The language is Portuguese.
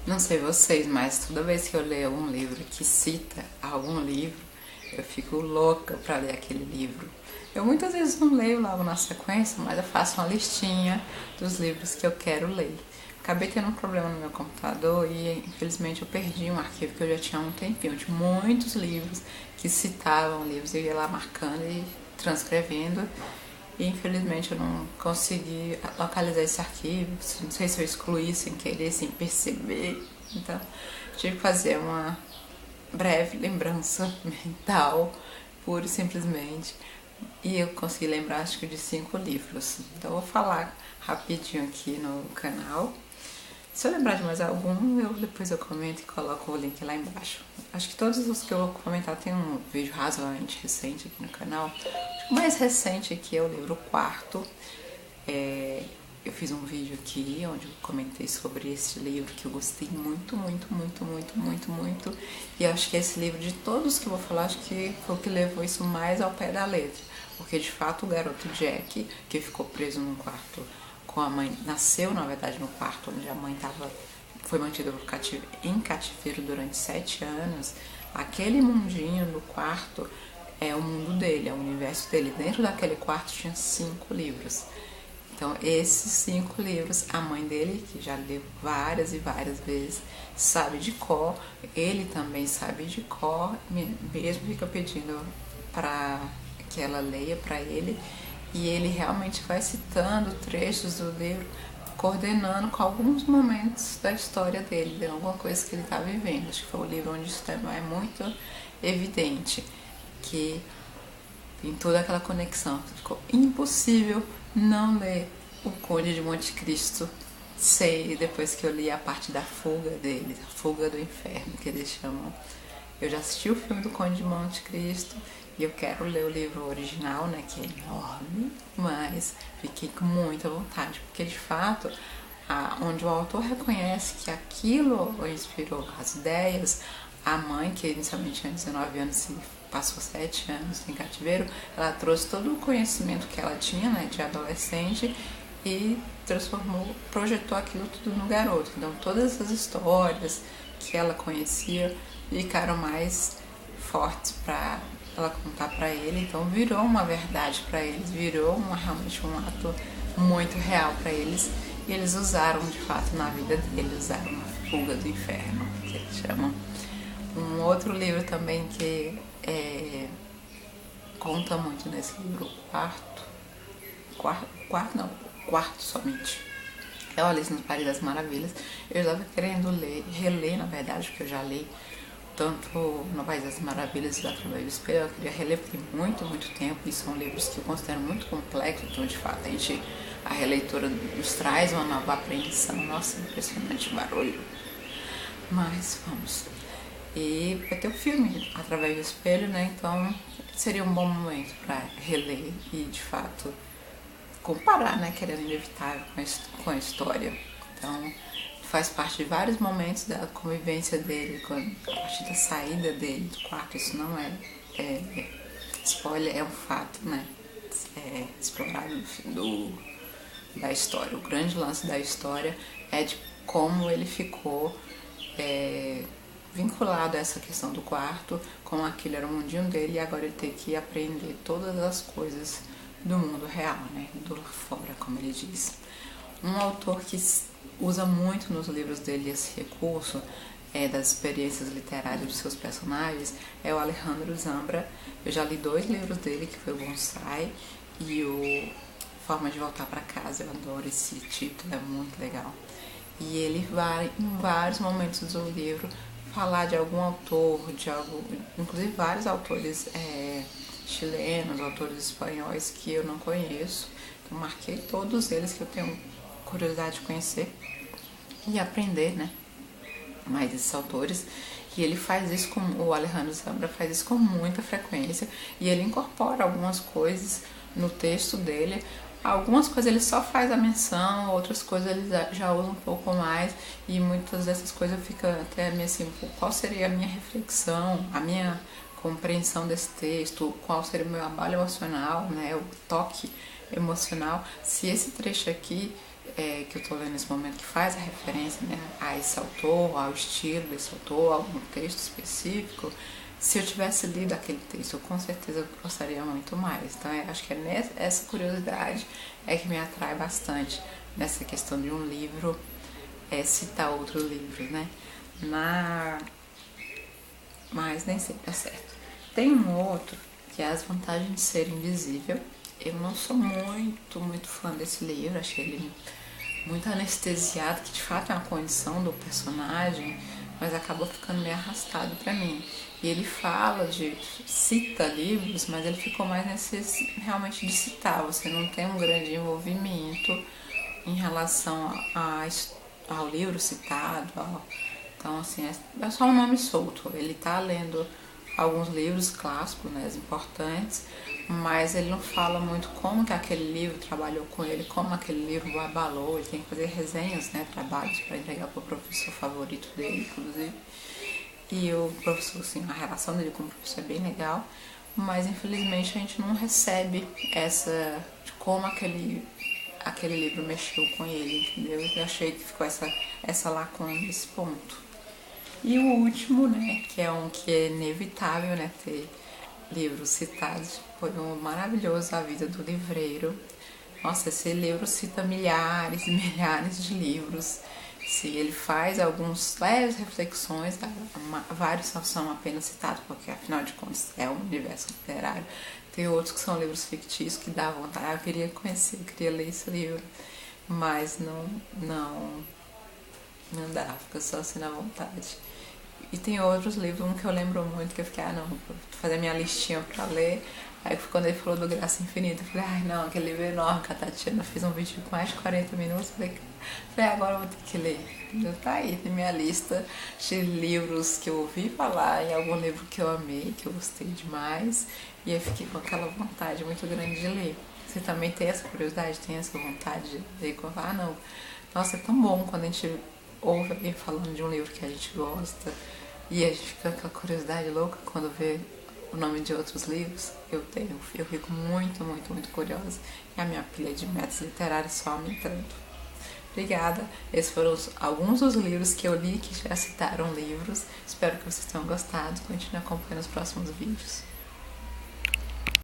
Não sei vocês, mas toda vez que eu leio um livro que cita algum livro, eu fico louca para ler aquele livro. Eu muitas vezes não leio logo na sequência, mas eu faço uma listinha dos livros que eu quero ler. Acabei tendo um problema no meu computador e infelizmente eu perdi um arquivo que eu já tinha há um tempinho, de muitos livros que citavam livros. Eu ia lá marcando e transcrevendo e infelizmente eu não consegui localizar esse arquivo. Não sei se eu excluí sem querer, sem perceber. Então tive que fazer uma breve lembrança mental, pura e simplesmente. E eu consegui lembrar, acho que de 5 livros. Então eu vou falar rapidinho aqui no canal. Se eu lembrar de mais algum, depois eu comento e coloco o link lá embaixo. Acho que todos os que eu vou comentar tem um vídeo razoavelmente recente aqui no canal. Acho que o mais recente aqui é o livro quarto. Eu fiz um vídeo aqui onde eu comentei sobre esse livro que eu gostei muito, muito, muito, muito, muito, muito. E acho que esse livro, de todos que eu vou falar, acho que foi o que levou isso mais ao pé da letra. Porque de fato o garoto Jack, que ficou preso num quarto com a mãe, nasceu na verdade no quarto onde a mãe foi mantida em cativeiro durante 7 anos. Aquele mundinho do quarto é o mundo dele, é o universo dele. Dentro daquele quarto tinha 5 livros. Então, esses 5 livros, a mãe dele, que já leu várias e várias vezes, sabe de cor, ele também sabe de cor, mesmo fica pedindo para que ela leia para ele, e ele realmente vai citando trechos do livro, coordenando com alguns momentos da história dele, de alguma coisa que ele está vivendo. Acho que foi o livro onde isso também é muito evidente, que em toda aquela conexão. Ficou impossível não ler O Conde de Monte Cristo. Sei, depois que eu li a parte da fuga dele, a fuga do inferno, que eles chamam. Eu já assisti o filme do Conde de Monte Cristo e eu quero ler o livro original, né, que é enorme, mas fiquei com muita vontade, porque de fato, onde o autor reconhece que aquilo inspirou as ideias, a mãe, que inicialmente tinha 19 anos e passou 7 anos em cativeiro, ela trouxe todo o conhecimento que ela tinha, né, de adolescente e projetou aquilo tudo no garoto. Então todas as histórias que ela conhecia ficaram mais fortes para ela contar para ele, então virou uma verdade para eles, virou realmente um ato muito real para eles, e eles usaram de fato na vida deles, usaram a fuga do inferno, que eles chamam. Um outro livro também que conta muito nesse livro, quarto somente, é o Alice no País das Maravilhas. Eu estava querendo reler, na verdade, porque eu já li tanto No País das Maravilhas e Através do Espelho. Eu queria reler por muito, muito tempo, e são livros que eu considero muito complexos, então de fato a releitura nos traz uma nova apreensão. Nossa, impressionante barulho. Mas vamos. E vai ter o filme Através do Espelho, né? Então seria um bom momento para reler e de fato comparar, né? Que era inevitável com a história. Então faz parte de vários momentos da convivência dele, a partir da saída dele do quarto. Isso não é spoiler, é um fato, né? É explorado da história. O grande lance da história é de como ele ficou vinculado a essa questão do quarto, como aquilo era o mundinho dele, e agora ele tem que aprender todas as coisas do mundo real, né? Do lá fora, como ele diz. Um autor que usa muito nos livros dele esse recurso das experiências literárias dos seus personagens é o Alejandro Zambra. Eu já li 2 livros dele, que foi o Bonsai e o Forma de Voltar para Casa. Eu adoro esse título, é muito legal. E ele vai em vários momentos do livro falar de algum autor, inclusive vários autores chilenos, autores espanhóis que eu não conheço. Então marquei todos eles que eu tenho curiosidade de conhecer e aprender, né, mais desses autores. E ele faz isso o Alejandro Zambra faz isso com muita frequência, e ele incorpora algumas coisas no texto dele. Algumas coisas ele só faz a menção, outras coisas ele já usa um pouco mais, e muitas dessas coisas eu fico até meio assim, qual seria a minha reflexão, a minha compreensão desse texto, qual seria o meu abalo emocional, né, o toque emocional, se esse trecho aqui que eu tô lendo nesse momento, que faz a referência, né, a esse autor, ao estilo desse autor, a algum texto específico, se eu tivesse lido aquele texto, eu com certeza gostaria muito mais. Então, acho que essa curiosidade é que me atrai bastante nessa questão de um livro citar outro livro, né? Mas nem sempre é certo. Tem um outro, que é As Vantagens de Ser Invisível. Eu não sou muito fã desse livro, achei ele muito anestesiado, que de fato é uma condição do personagem, mas acabou ficando meio arrastado pra mim. E ele cita livros, mas ele ficou mais realmente de citar. Você não tem um grande envolvimento em relação ao livro citado. Então, assim, é só um nome solto. Ele tá lendo alguns livros clássicos, né, importantes, mas ele não fala muito como que aquele livro trabalhou com ele, como aquele livro o abalou. Ele tem que fazer resenhas, né, trabalhos para entregar para o professor favorito dele, inclusive. E o professor, assim, a relação dele com o professor é bem legal, mas infelizmente a gente não recebe de como aquele livro mexeu com ele, entendeu? Eu achei que ficou essa lacuna nesse ponto. E o último, né, que é um que é inevitável, né, ter livros citados, foi um maravilhoso A Vida do Livreiro. Nossa, esse livro cita milhares e milhares de livros. Se ele faz algumas leves reflexões, vários são apenas citados, porque afinal de contas é um universo literário. Tem outros que são livros fictícios que dá vontade. Eu queria conhecer, eu queria ler esse livro, mas não dá, fica só assim na vontade. E tem outros livros, um que eu lembro muito, que eu fiquei, vou fazer minha listinha pra ler. Aí quando ele falou do Graça Infinita, eu falei, não, aquele livro é enorme que a Tatiana fez um vídeo com mais de 40 minutos. Falei, agora eu vou ter que ler. Então, tá aí na minha lista de livros que eu ouvi falar, e algum livro que eu amei, que eu gostei demais. E aí fiquei com aquela vontade muito grande de ler. Você também tem essa curiosidade, tem essa vontade de ler? Nossa, é tão bom quando a gente ouve alguém falando de um livro que a gente gosta, e a gente fica com aquela curiosidade louca quando vê o nome de outros livros. Eu fico muito curiosa, e a minha pilha de metas literárias só aumentando. Obrigada, esses foram alguns dos livros que eu li que já citaram livros. Espero que vocês tenham gostado. Continue acompanhando os próximos vídeos.